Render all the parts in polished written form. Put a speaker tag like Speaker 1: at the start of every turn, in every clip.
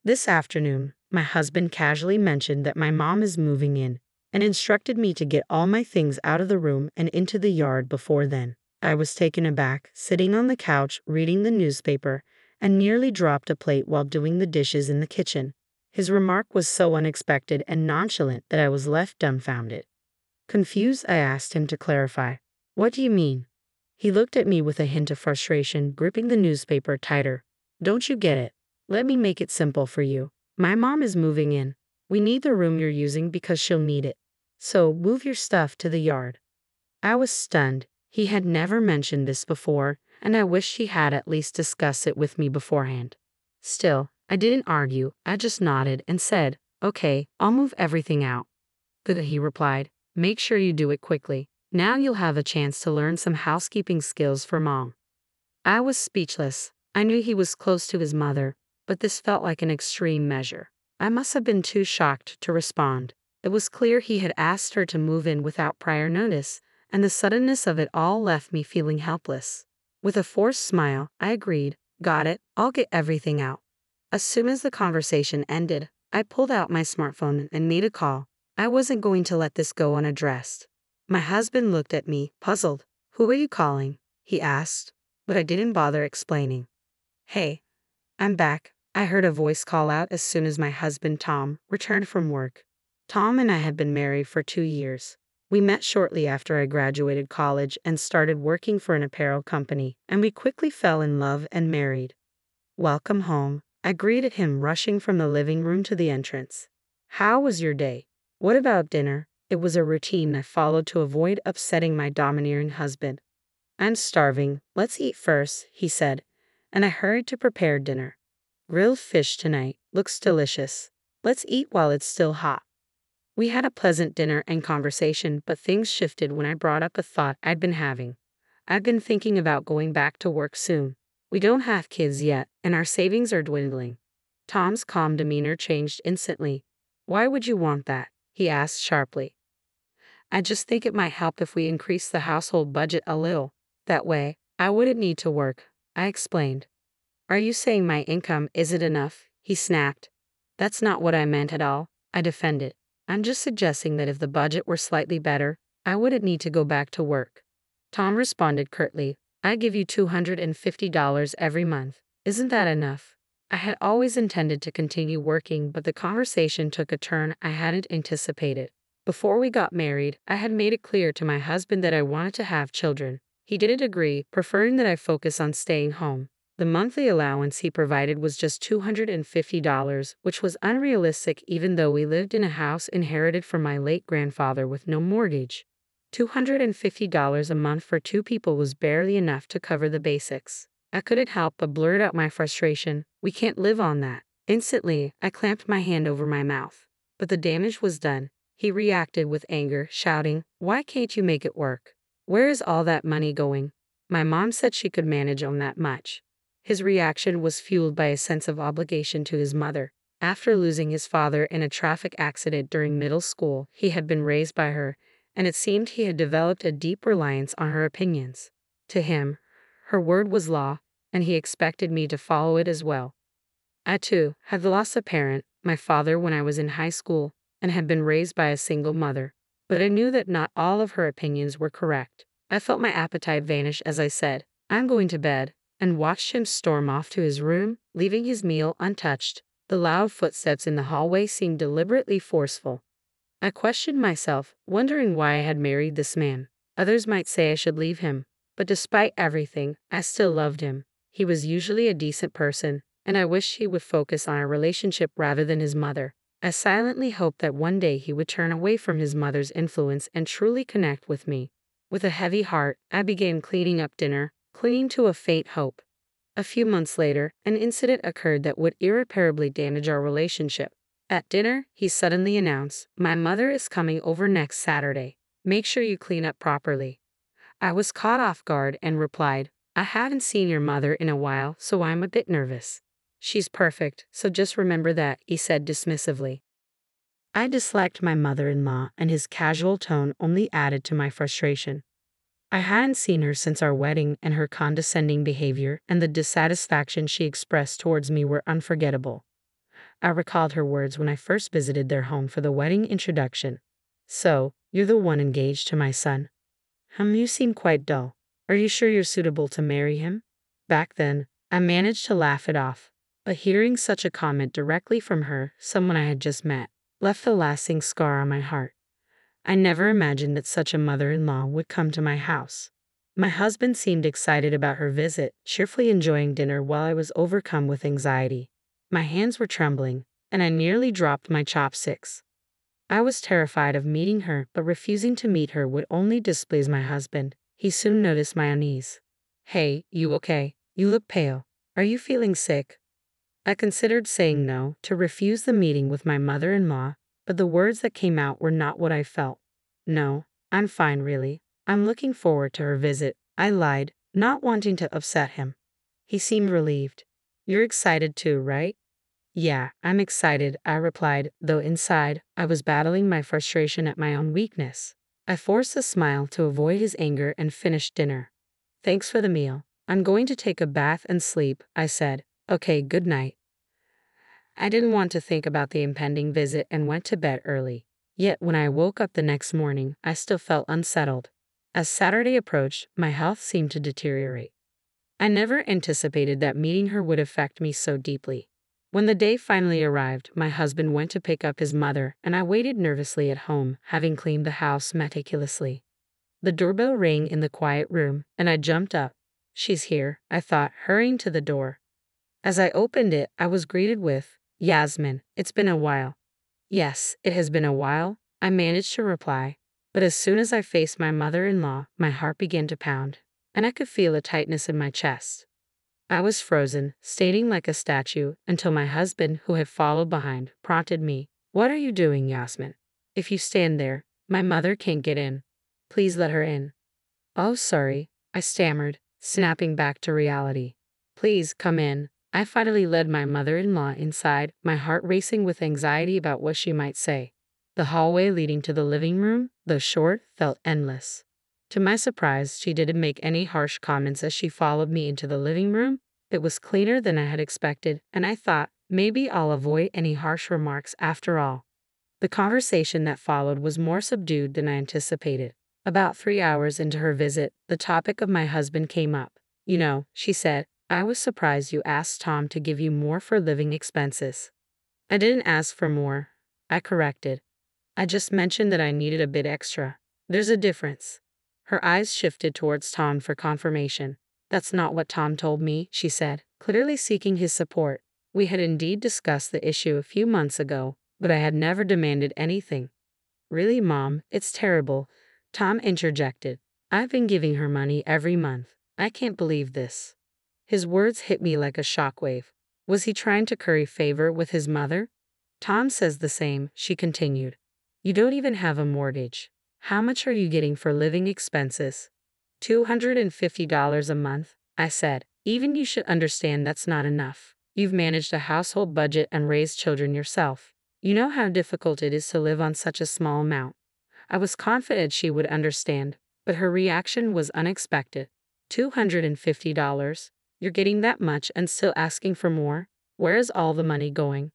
Speaker 1: This afternoon, my husband casually mentioned that my mom is moving in and instructed me to get all my things out of the room and into the yard before then. I was taken aback, sitting on the couch reading the newspaper, and nearly dropped a plate while doing the dishes in the kitchen. His remark was so unexpected and nonchalant that I was left dumbfounded. Confused, I asked him to clarify. "What do you mean?" He looked at me with a hint of frustration, gripping the newspaper tighter. "Don't you get it? Let me make it simple for you. My mom is moving in. We need the room you're using because she'll need it. So move your stuff to the yard." I was stunned. He had never mentioned this before, and I wished he had at least discussed it with me beforehand. Still, I didn't argue. I just nodded and said, "Okay, I'll move everything out." "Good," he replied. "Make sure you do it quickly. Now you'll have a chance to learn some housekeeping skills for Mom." I was speechless. I knew he was close to his mother, but this felt like an extreme measure. I must have been too shocked to respond. It was clear he had asked her to move in without prior notice, and the suddenness of it all left me feeling helpless. With a forced smile, I agreed. "Got it, I'll get everything out." As soon as the conversation ended, I pulled out my smartphone and made a call. I wasn't going to let this go unaddressed. My husband looked at me, puzzled. "Who are you calling?" he asked, but I didn't bother explaining. "Hey, I'm back," I heard a voice call out as soon as my husband Tom returned from work. Tom and I had been married for 2 years. We met shortly after I graduated college and started working for an apparel company, and we quickly fell in love and married. "Welcome home," I greeted him, rushing from the living room to the entrance. "How was your day? What about dinner?" It was a routine I followed to avoid upsetting my domineering husband. "I'm starving. Let's eat first," he said, and I hurried to prepare dinner. "Grilled fish tonight. Looks delicious. Let's eat while it's still hot." We had a pleasant dinner and conversation, but things shifted when I brought up a thought I'd been having. I've been thinking about going back to work soon. We don't have kids yet, and our savings are dwindling. Tom's calm demeanor changed instantly. "Why would you want that?" he asked sharply. "I just think it might help if we increase the household budget a little. That way, I wouldn't need to work," I explained. "Are you saying my income isn't enough?" he snapped. "That's not what I meant at all," I defended. "I'm just suggesting that if the budget were slightly better, I wouldn't need to go back to work." Tom responded curtly, "I give you $250 every month. Isn't that enough?" I had always intended to continue working, but the conversation took a turn I hadn't anticipated. Before we got married, I had made it clear to my husband that I wanted to have children. He didn't agree, preferring that I focus on staying home. The monthly allowance he provided was just $250, which was unrealistic even though we lived in a house inherited from my late grandfather with no mortgage. $250 a month for 2 people was barely enough to cover the basics. I couldn't help but blurt out my frustration. "We can't live on that." Instantly, I clamped my hand over my mouth. But the damage was done. He reacted with anger, shouting, "Why can't you make it work? Where is all that money going? My mom said she could manage on that much." His reaction was fueled by a sense of obligation to his mother. After losing his father in a traffic accident during middle school, he had been raised by her, and it seemed he had developed a deep reliance on her opinions. To him, her word was law, and he expected me to follow it as well. I, too, had lost a parent, my father, when I was in high school, and had been raised by a single mother. But I knew that not all of her opinions were correct. I felt my appetite vanish as I said, "I'm going to bed," and watched him storm off to his room, leaving his meal untouched. The loud footsteps in the hallway seemed deliberately forceful. I questioned myself, wondering why I had married this man. Others might say I should leave him, but despite everything, I still loved him. He was usually a decent person, and I wished he would focus on our relationship rather than his mother. I silently hoped that one day he would turn away from his mother's influence and truly connect with me. With a heavy heart, I began cleaning up dinner, clinging to a faint hope. A few months later, an incident occurred that would irreparably damage our relationship. At dinner, he suddenly announced, "My mother is coming over next Saturday. Make sure you clean up properly." I was caught off guard and replied, "I haven't seen your mother in a while, so I'm a bit nervous." "She's perfect, so just remember that," he said dismissively. I disliked my mother-in-law, and his casual tone only added to my frustration. I hadn't seen her since our wedding, and her condescending behavior and the dissatisfaction she expressed towards me were unforgettable. I recalled her words when I first visited their home for the wedding introduction. So, you're the one engaged to my son? You seem quite dull. Are you sure you're suitable to marry him? Back then, I managed to laugh it off. But hearing such a comment directly from her, someone I had just met, left a lasting scar on my heart. I never imagined that such a mother-in-law would come to my house. My husband seemed excited about her visit, cheerfully enjoying dinner while I was overcome with anxiety. My hands were trembling, and I nearly dropped my chopsticks. I was terrified of meeting her, but refusing to meet her would only displease my husband. He soon noticed my unease. Hey, you okay? You look pale. Are you feeling sick? I considered saying no, to refuse the meeting with my mother-in-law, but the words that came out were not what I felt. No, I'm fine really. I'm looking forward to her visit, I lied, not wanting to upset him. He seemed relieved. You're excited too, right? Yeah, I'm excited, I replied, though inside, I was battling my frustration at my own weakness. I forced a smile to avoid his anger and finished dinner. Thanks for the meal. I'm going to take a bath and sleep, I said. Okay, good night. I didn't want to think about the impending visit and went to bed early. Yet when I woke up the next morning, I still felt unsettled. As Saturday approached, my health seemed to deteriorate. I never anticipated that meeting her would affect me so deeply. When the day finally arrived, my husband went to pick up his mother, and I waited nervously at home, having cleaned the house meticulously. The doorbell rang in the quiet room, and I jumped up. She's here, I thought, hurrying to the door. As I opened it, I was greeted with, Yasmin, it's been a while. Yes, it has been a while, I managed to reply. But as soon as I faced my mother-in-law, my heart began to pound, and I could feel a tightness in my chest. I was frozen, standing like a statue, until my husband, who had followed behind, prompted me. What are you doing, Yasmin? If you stand there, my mother can't get in. Please let her in. Oh, sorry, I stammered, snapping back to reality. Please come in. I finally led my mother-in-law inside, my heart racing with anxiety about what she might say. The hallway leading to the living room, though short, felt endless. To my surprise, she didn't make any harsh comments as she followed me into the living room. It was cleaner than I had expected, and I thought, maybe I'll avoid any harsh remarks after all. The conversation that followed was more subdued than I anticipated. About 3 hours into her visit, the topic of my husband came up. You know, she said, I was surprised you asked Tom to give you more for living expenses. I didn't ask for more, I corrected. I just mentioned that I needed a bit extra. There's a difference. Her eyes shifted towards Tom for confirmation. That's not what Tom told me, she said, clearly seeking his support. We had indeed discussed the issue a few months ago, but I had never demanded anything. Really, Mom, it's terrible, Tom interjected. I've been giving her money every month. I can't believe this. His words hit me like a shockwave. Was he trying to curry favor with his mother? Tom says the same, she continued. You don't even have a mortgage. How much are you getting for living expenses? $250 a month, I said. Even you should understand that's not enough. You've managed a household budget and raised children yourself. You know how difficult it is to live on such a small amount. I was confident she would understand, but her reaction was unexpected. $250? You're getting that much and still asking for more? Where is all the money going?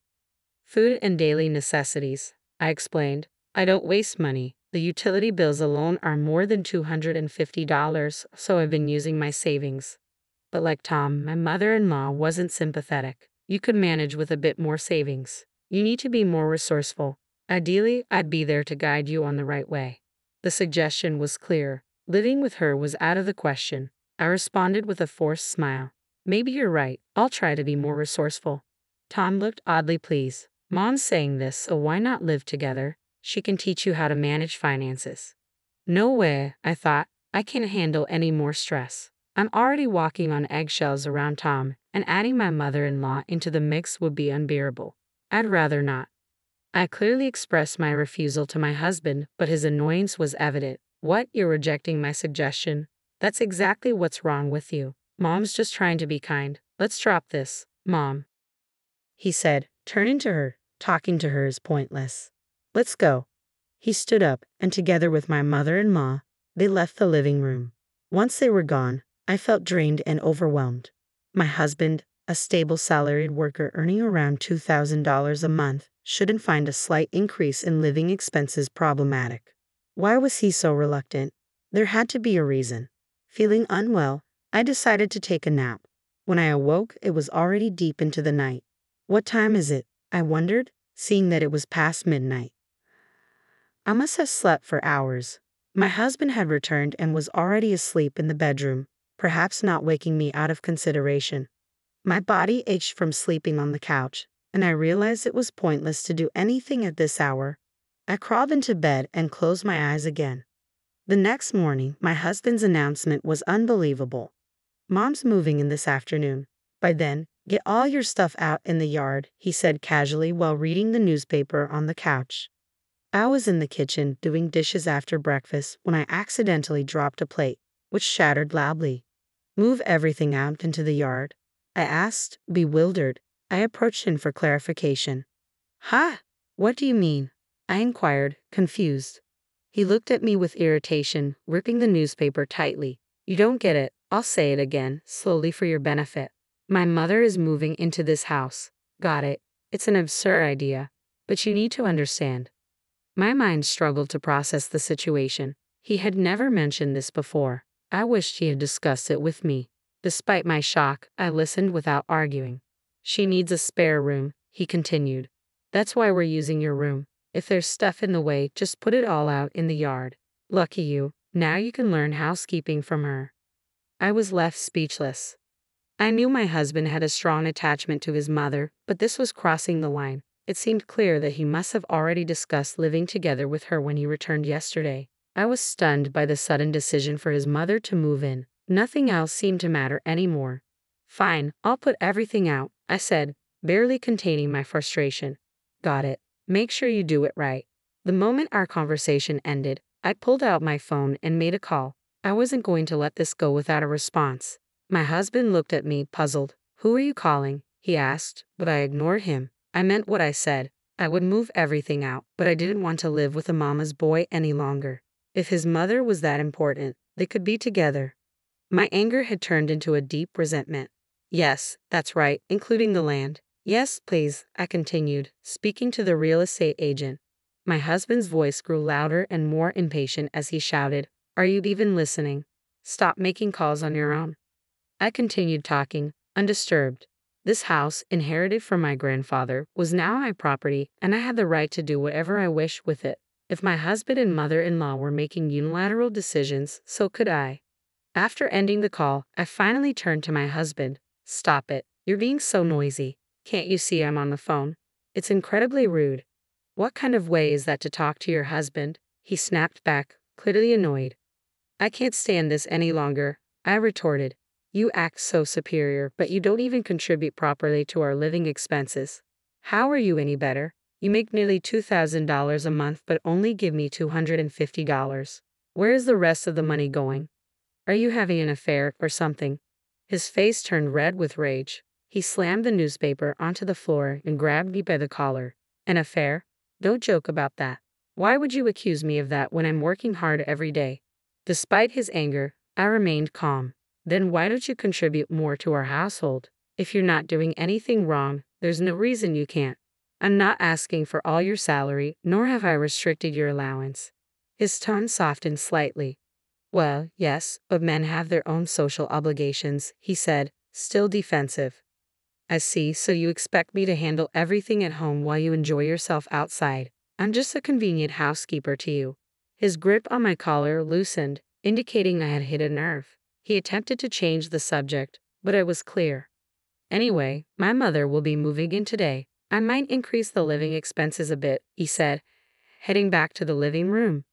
Speaker 1: Food and daily necessities, I explained. I don't waste money. The utility bills alone are more than $250, so I've been using my savings. But like Tom, my mother-in-law wasn't sympathetic. You could manage with a bit more savings. You need to be more resourceful. Ideally, I'd be there to guide you on the right way. The suggestion was clear. Living with her was out of the question. I responded with a forced smile. Maybe you're right. I'll try to be more resourceful. Tom looked oddly pleased. Mom's saying this, so why not live together? She can teach you how to manage finances. No way, I thought. I can't handle any more stress. I'm already walking on eggshells around Tom, and adding my mother-in-law into the mix would be unbearable. I'd rather not. I clearly expressed my refusal to my husband, but his annoyance was evident. What, you're rejecting my suggestion? That's exactly what's wrong with you. Mom's just trying to be kind. Let's drop this, Mom, he said, turning to her. Talking to her is pointless. Let's go. He stood up, and together with my mother-in-law, they left the living room. Once they were gone, I felt drained and overwhelmed. My husband, A stable salaried worker earning around $2,000 a month shouldn't find a slight increase in living expenses problematic. Why was he so reluctant? There had to be a reason. Feeling unwell, I decided to take a nap. When I awoke, it was already deep into the night. What time is it? I wondered, seeing that it was past midnight. I must have slept for hours. My husband had returned and was already asleep in the bedroom, perhaps not waking me out of consideration. My body ached from sleeping on the couch, and I realized it was pointless to do anything at this hour. I crawled into bed and closed my eyes again. The next morning, my husband's announcement was unbelievable. "Mom's moving in this afternoon. By then, get all your stuff out in the yard," he said casually while reading the newspaper on the couch. I was in the kitchen doing dishes after breakfast when I accidentally dropped a plate, which shattered loudly. "Move everything out into the yard?" I asked, bewildered. I approached him for clarification. "Huh? What do you mean?" I inquired, confused. He looked at me with irritation, gripping the newspaper tightly. "You don't get it. I'll say it again, slowly for your benefit. My mother is moving into this house. Got it. It's an absurd idea, but you need to understand." My mind struggled to process the situation. He had never mentioned this before. I wished he had discussed it with me. Despite my shock, I listened without arguing. "She needs a spare room," he continued. "That's why we're using your room. If there's stuff in the way, just put it all out in the yard. Lucky you. Now you can learn housekeeping from her." I was left speechless. I knew my husband had a strong attachment to his mother, but this was crossing the line. It seemed clear that he must have already discussed living together with her when he returned yesterday. I was stunned by the sudden decision for his mother to move in. Nothing else seemed to matter anymore. "Fine, I'll put everything out," I said, barely containing my frustration. "Got it. Make sure you do it right." The moment our conversation ended, I pulled out my phone and made a call. I wasn't going to let this go without a response. My husband looked at me, puzzled. "Who are you calling?" he asked, but I ignored him. I meant what I said. I would move everything out, but I didn't want to live with a mama's boy any longer. If his mother was that important, they could be together. My anger had turned into a deep resentment. "Yes, that's right, including the land." "Yes, please," I continued, speaking to the real estate agent. My husband's voice grew louder and more impatient as he shouted, "Are you even listening? Stop making calls on your own." I continued talking, undisturbed. This house, inherited from my grandfather, was now my property, and I had the right to do whatever I wished with it. If my husband and mother-in-law were making unilateral decisions, so could I. After ending the call, I finally turned to my husband. "Stop it. You're being so noisy. Can't you see I'm on the phone? It's incredibly rude." "What kind of way is that to talk to your husband?" he snapped back, clearly annoyed. "I can't stand this any longer," I retorted. "You act so superior, but you don't even contribute properly to our living expenses. How are you any better? You make nearly $2,000 a month but only give me $250. Where is the rest of the money going? Are you having an affair or something?" His face turned red with rage. He slammed the newspaper onto the floor and grabbed me by the collar. "An affair? Don't joke about that. Why would you accuse me of that when I'm working hard every day?" Despite his anger, I remained calm. "Then why don't you contribute more to our household? If you're not doing anything wrong, there's no reason you can't. I'm not asking for all your salary, nor have I restricted your allowance." His tone softened slightly. "Well, yes, but men have their own social obligations," he said, still defensive. "I see, so you expect me to handle everything at home while you enjoy yourself outside. I'm just a convenient housekeeper to you." His grip on my collar loosened, indicating I had hit a nerve. He attempted to change the subject, but it was clear. "Anyway, my mother will be moving in today. I might increase the living expenses a bit," he said, heading back to the living room.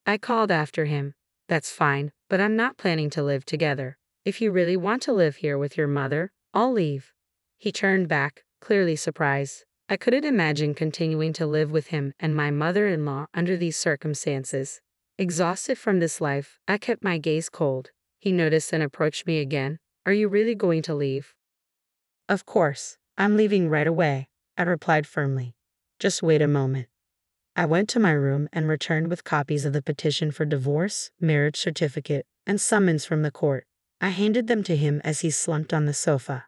Speaker 1: I called after him. "That's fine, but I'm not planning to live together. If you really want to live here with your mother, I'll leave." He turned back, clearly surprised. I couldn't imagine continuing to live with him and my mother-in-law under these circumstances. Exhausted from this life, I kept my gaze cold. He noticed and approached me again. "Are you really going to leave?" "Of course. I'm leaving right away," I replied firmly. "Just wait a moment." I went to my room and returned with copies of the petition for divorce, marriage certificate, and summons from the court. I handed them to him as he slumped on the sofa.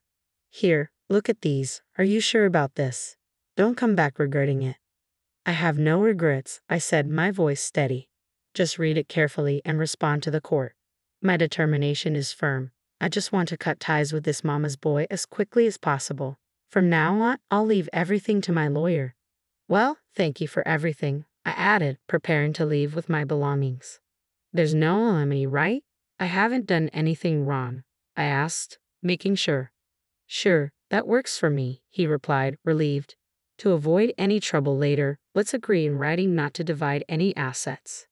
Speaker 1: Here, look at these. Are you sure about this? Don't come back regretting it. I have no regrets, I said, my voice steady. Just read it carefully and respond to the court. My determination is firm. I just want to cut ties with this mama's boy as quickly as possible. From now on, I'll leave everything to my lawyer. Well, thank you for everything, I added, preparing to leave with my belongings. There's no alimony, right? I haven't done anything wrong, I asked, making sure. Sure, that works for me, he replied, relieved. To avoid any trouble later, let's agree in writing not to divide any assets.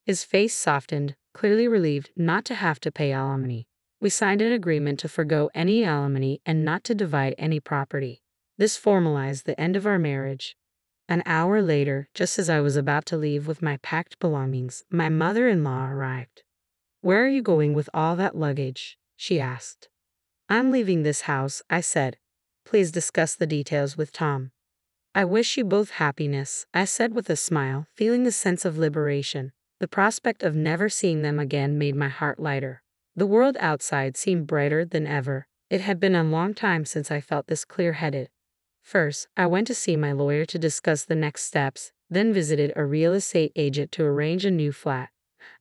Speaker 1: His face softened, clearly relieved not to have to pay alimony. We signed an agreement to forgo any alimony and not to divide any property. This formalized the end of our marriage. An hour later, just as I was about to leave with my packed belongings, my mother-in-law arrived. Where are you going with all that luggage? She asked. I'm leaving this house, I said. Please discuss the details with Tom. I wish you both happiness, I said with a smile, feeling a sense of liberation. The prospect of never seeing them again made my heart lighter. The world outside seemed brighter than ever. It had been a long time since I felt this clear-headed. First, I went to see my lawyer to discuss the next steps, then visited a real estate agent to arrange a new flat.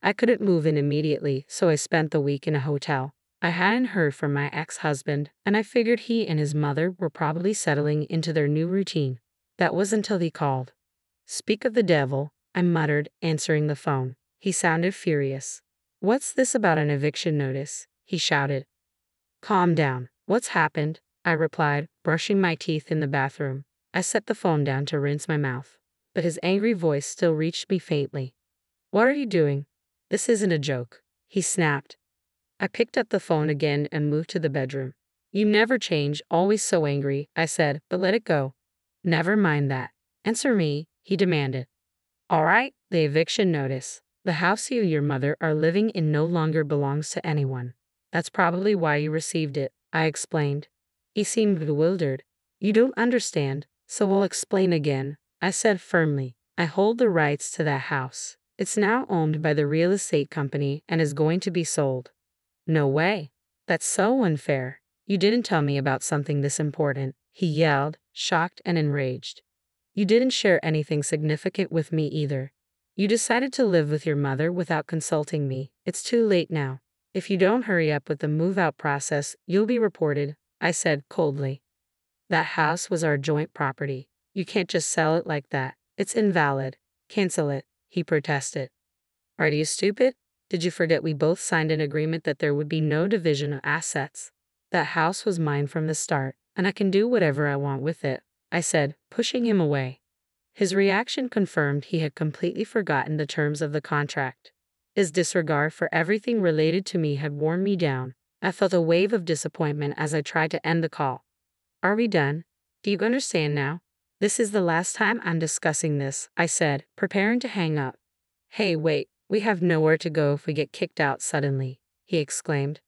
Speaker 1: I couldn't move in immediately, so I spent the week in a hotel. I hadn't heard from my ex-husband, and I figured he and his mother were probably settling into their new routine. That was until he called. Speak of the devil, I muttered, answering the phone. He sounded furious. What's this about an eviction notice? He shouted. Calm down. What's happened? I replied, brushing my teeth in the bathroom. I set the phone down to rinse my mouth, but his angry voice still reached me faintly. What are you doing? This isn't a joke, he snapped. I picked up the phone again and moved to the bedroom. You never change, always so angry, I said, but let it go. Never mind that. Answer me, he demanded. All right, the eviction notice. The house you and your mother are living in no longer belongs to anyone. That's probably why you received it, I explained. He seemed bewildered. You don't understand, so we'll explain again, I said firmly. I hold the rights to that house. It's now owned by the real estate company and is going to be sold. No way. That's so unfair. You didn't tell me about something this important, he yelled, shocked and enraged. You didn't share anything significant with me either. You decided to live with your mother without consulting me. It's too late now. If you don't hurry up with the move-out process, you'll be reported, I said coldly. That house was our joint property. You can't just sell it like that. It's invalid. Cancel it, he protested. Are you stupid? Did you forget we both signed an agreement that there would be no division of assets? That house was mine from the start, and I can do whatever I want with it, I said, pushing him away. His reaction confirmed he had completely forgotten the terms of the contract. His disregard for everything related to me had worn me down. I felt a wave of disappointment as I tried to end the call. Are we done? Do you understand now? This is the last time I'm discussing this, I said, preparing to hang up. Hey, wait, we have nowhere to go if we get kicked out suddenly, he exclaimed.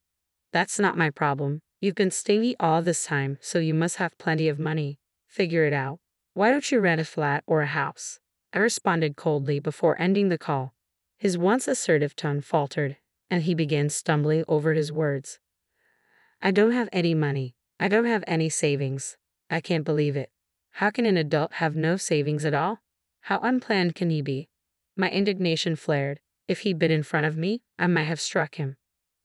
Speaker 1: That's not my problem. You've been stingy all this time, so you must have plenty of money. Figure it out. Why don't you rent a flat or a house? I responded coldly before ending the call. His once assertive tone faltered, and he began stumbling over his words. I don't have any money. I don't have any savings. I can't believe it. How can an adult have no savings at all? How unplanned can he be? My indignation flared. If he'd been in front of me, I might have struck him.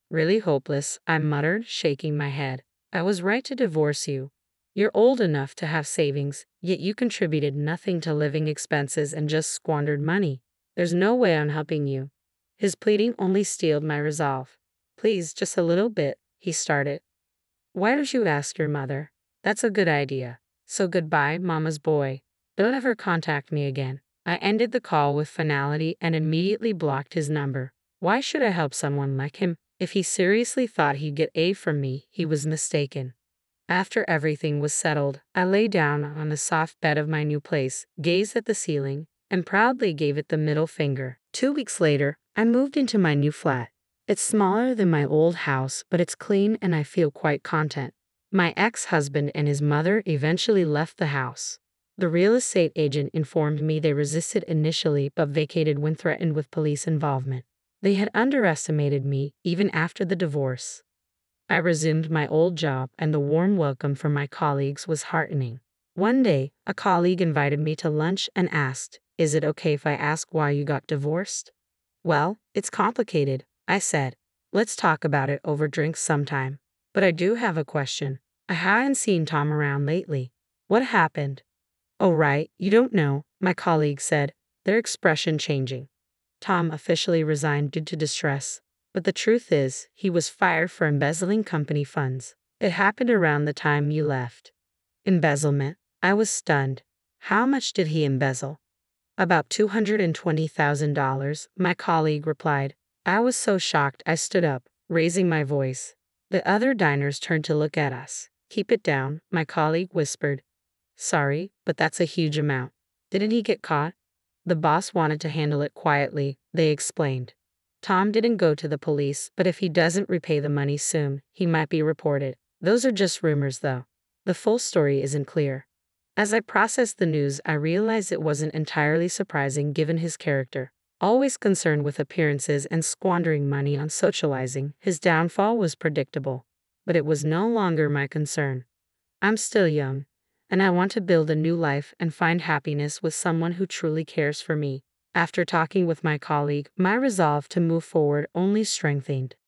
Speaker 1: Really hopeless, I muttered, shaking my head. I was right to divorce you. You're old enough to have savings, yet you contributed nothing to living expenses and just squandered money. There's no way I'm helping you. His pleading only steeled my resolve. Please, just a little bit, he started. Why don't you ask your mother? That's a good idea. So goodbye, mama's boy. Don't ever contact me again. I ended the call with finality and immediately blocked his number. Why should I help someone like him? If he seriously thought he'd get aid from me, he was mistaken. After everything was settled, I lay down on the soft bed of my new place, gazed at the ceiling, and proudly gave it the middle finger. 2 weeks later, I moved into my new flat. It's smaller than my old house, but it's clean and I feel quite content. My ex-husband and his mother eventually left the house. The real estate agent informed me they resisted initially but vacated when threatened with police involvement. They had underestimated me even after the divorce. I resumed my old job, and the warm welcome from my colleagues was heartening. One day, a colleague invited me to lunch and asked, "Is it okay if I ask why you got divorced?" "Well, it's complicated," I said. "Let's talk about it over drinks sometime. But I do have a question. I haven't seen Tom around lately. What happened?" "Oh, right, you don't know," my colleague said, their expression changing. "Tom officially resigned due to distress. But the truth is, he was fired for embezzling company funds. It happened around the time you left." Embezzlement? I was stunned. How much did he embezzle? "About $220,000, my colleague replied. I was so shocked I stood up, raising my voice. The other diners turned to look at us. "Keep it down," my colleague whispered. "Sorry, but that's a huge amount." "Didn't he get caught?" "The boss wanted to handle it quietly," they explained. "Tom didn't go to the police, but if he doesn't repay the money soon, he might be reported. Those are just rumors, though. The full story isn't clear." As I processed the news, I realized it wasn't entirely surprising given his character. Always concerned with appearances and squandering money on socializing, his downfall was predictable. But it was no longer my concern. I'm still young, and I want to build a new life and find happiness with someone who truly cares for me. After talking with my colleague, my resolve to move forward only strengthened.